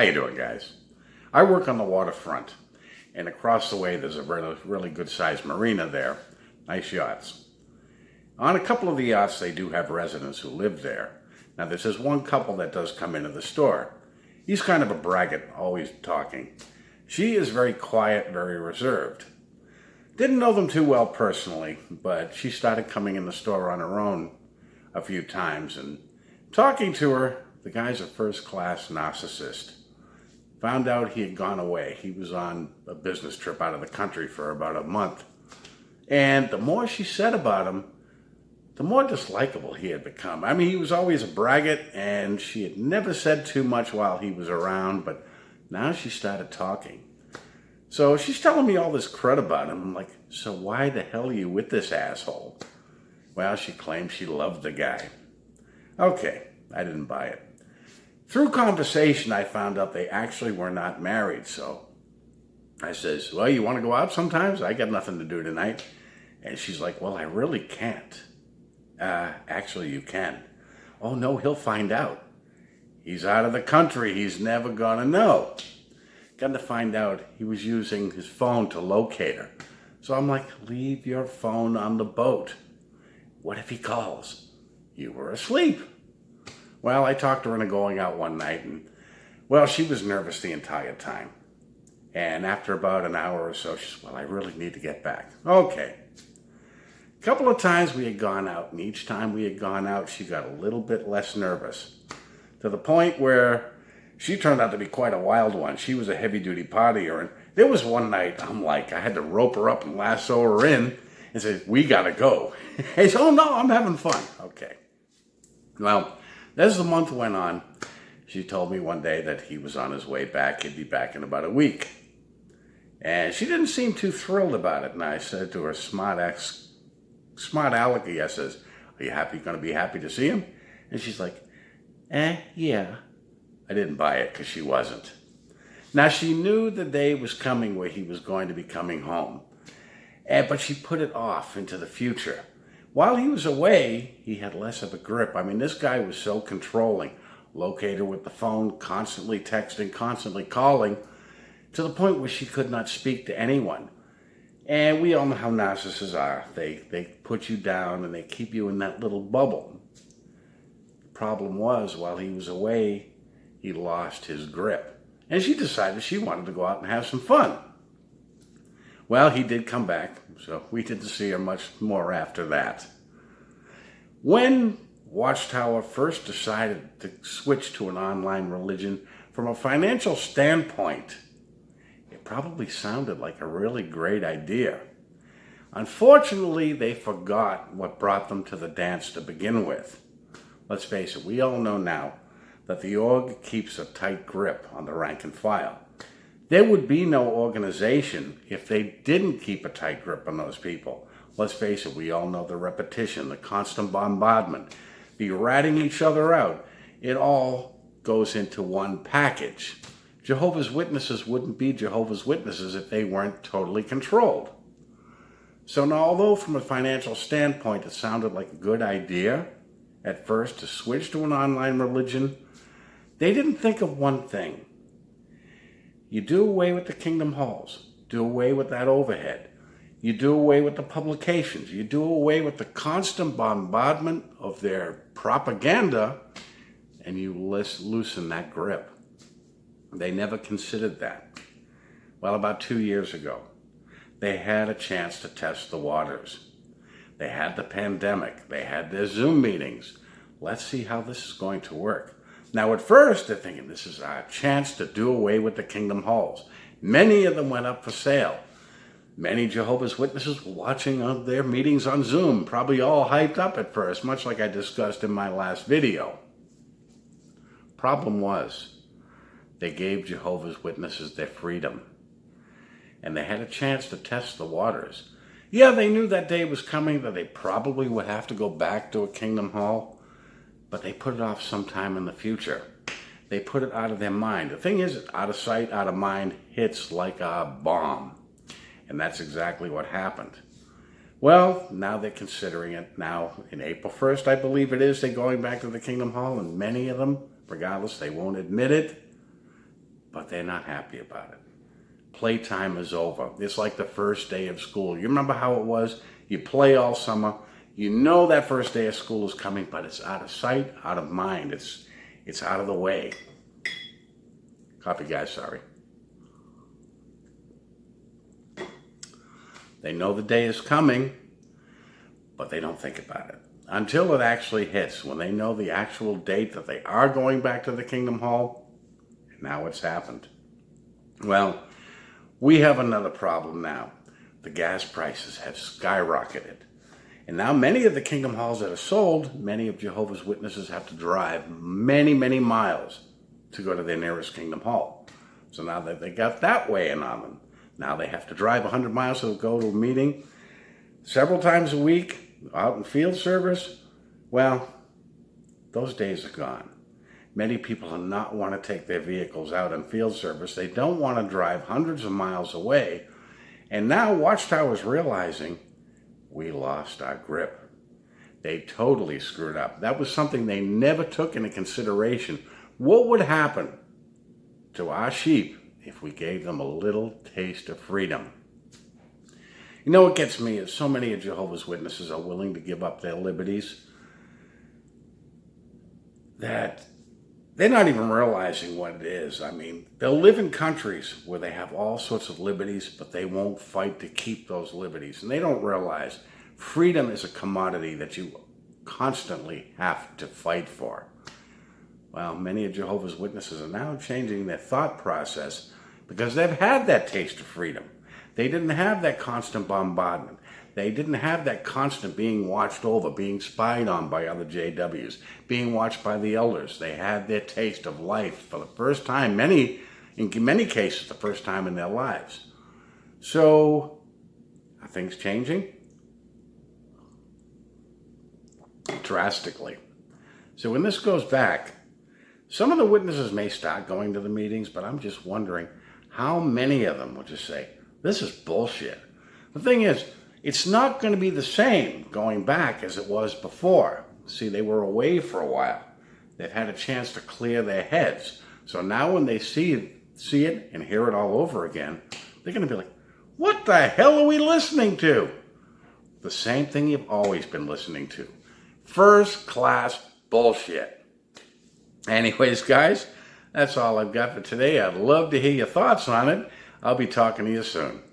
you doing, guys? I work on the waterfront, and across the way there's a really good-sized marina there. Nice yachts. On a couple of the yachts, they do have residents who live there. Now, there's this one couple that does come into the store. He's kind of a braggart, always talking. She is very quiet, very reserved. Didn't know them too well personally, but she started coming in the store on her own a few times, and talking to her, the guy's a first-class narcissist. Found out he had gone away. He was on a business trip out of the country for about a month. And the more she said about him, the more dislikable he had become. I mean, he was always a braggart, and she had never said too much while he was around, but now she started talking. So she's telling me all this crud about him. I'm like, so why the hell are you with this asshole? Well, she claimed she loved the guy. Okay, I didn't buy it. Through conversation, I found out they actually were not married, so I says, well, you want to go out sometimes? I got nothing to do tonight. And she's like, well, I really can't. Actually, you can. Oh, no, he'll find out. He's out of the country. He's never gonna know. Got to find out he was using his phone to locate her. So I'm like, leave your phone on the boat. What if he calls? You were asleep. Well, I talked her into going out one night, and, well, she was nervous the entire time. And after about an hour or so, she said, well, I really need to get back. Okay. A couple of times we had gone out, and each time we had gone out, she got a little bit less nervous, to the point where she turned out to be quite a wild one. She was a heavy-duty partier, and there was one night, I'm like, I had to rope her up and lasso her in and say, we gotta go. And she said, oh, no, I'm having fun. Okay. Well, as the month went on, she told me one day that he was on his way back. He'd be back in about a week. And she didn't seem too thrilled about it. And I said to her, smart alecky, I says, are you going to be happy to see him? And she's like, yeah. I didn't buy it because she wasn't. Now, she knew the day was coming where he was going to be coming home. But she put it off into the future. While he was away, he had less of a grip. I mean, this guy was so controlling. Locate her with the phone, constantly texting, constantly calling, to the point where she could not speak to anyone. And we all know how narcissists are. They put you down and they keep you in that little bubble. The problem was, while he was away, he lost his grip. And she decided she wanted to go out and have some fun. Well, he did come back, so we didn't see her much more after that. When Watchtower first decided to switch to an online religion, from a financial standpoint, it probably sounded like a really great idea. Unfortunately, they forgot what brought them to the dance to begin with. Let's face it, we all know now that the org keeps a tight grip on the rank and file. There would be no organization if they didn't keep a tight grip on those people. Let's face it, we all know the repetition, the constant bombardment, the ratting each other out. It all goes into one package. Jehovah's Witnesses wouldn't be Jehovah's Witnesses if they weren't totally controlled. So now, although from a financial standpoint it sounded like a good idea at first to switch to an online religion, they didn't think of one thing. You do away with the kingdom halls, do away with that overhead, you do away with the publications, you do away with the constant bombardment of their propaganda, and you loosen that grip. They never considered that. Well, about 2 years ago, they had a chance to test the waters. They had the pandemic, they had their Zoom meetings. Let's see how this is going to work. Now, at first, they're thinking this is our chance to do away with the kingdom halls. Many of them went up for sale. Many Jehovah's Witnesses were watching their meetings on Zoom, probably all hyped up at first, much like I discussed in my last video. Problem was, they gave Jehovah's Witnesses their freedom, and they had a chance to test the waters. Yeah, they knew that day was coming, that they probably would have to go back to a kingdom hall, but they put it off sometime in the future. They put it out of their mind. The thing is, out of sight, out of mind, hits like a bomb. And that's exactly what happened. Well, now they're considering it. Now, in April 1st, I believe it is, they're going back to the Kingdom Hall, and many of them, regardless, they won't admit it, but they're not happy about it. Playtime is over. It's like the first day of school. You remember how it was? You play all summer. You know that first day of school is coming, but it's out of sight, out of mind. It's out of the way. Coffee, guys, sorry. They know the day is coming, but they don't think about it until it actually hits. When they know the actual date that they are going back to the Kingdom Hall, and now it's happened. Well, we have another problem now. The gas prices have skyrocketed. And now many of the Kingdom Halls that are sold, many of Jehovah's Witnesses have to drive many, many miles to go to their nearest Kingdom Hall. So now that they got that weighing on them, now they have to drive 100 miles to go to a meeting several times a week, out in field service. Well, those days are gone. Many people do not want to take their vehicles out in field service. They don't want to drive hundreds of miles away. And now Watchtower is realizing we lost our grip. They totally screwed up. That was something they never took into consideration. What would happen to our sheep if we gave them a little taste of freedom? You know what gets me is so many of Jehovah's Witnesses are willing to give up their liberties that they're not even realizing what it is. I mean, they'll live in countries where they have all sorts of liberties, but they won't fight to keep those liberties. And they don't realize freedom is a commodity that you constantly have to fight for. Well, many of Jehovah's Witnesses are now changing their thought process because they've had that taste of freedom. They didn't have that constant bombardment. They didn't have that constant being watched over, being spied on by other JWs, being watched by the elders. They had their taste of life for the first time, in many cases, the first time in their lives. So, are things changing? Drastically. So when this goes back, some of the witnesses may start going to the meetings, but I'm just wondering how many of them will just say, this is bullshit. The thing is, it's not going to be the same going back as it was before. See, they were away for a while. They've had a chance to clear their heads. So now when they see it and hear it all over again, they're going to be like, what the hell are we listening to? The same thing you've always been listening to. First class bullshit. Anyways, guys, that's all I've got for today. I'd love to hear your thoughts on it. I'll be talking to you soon.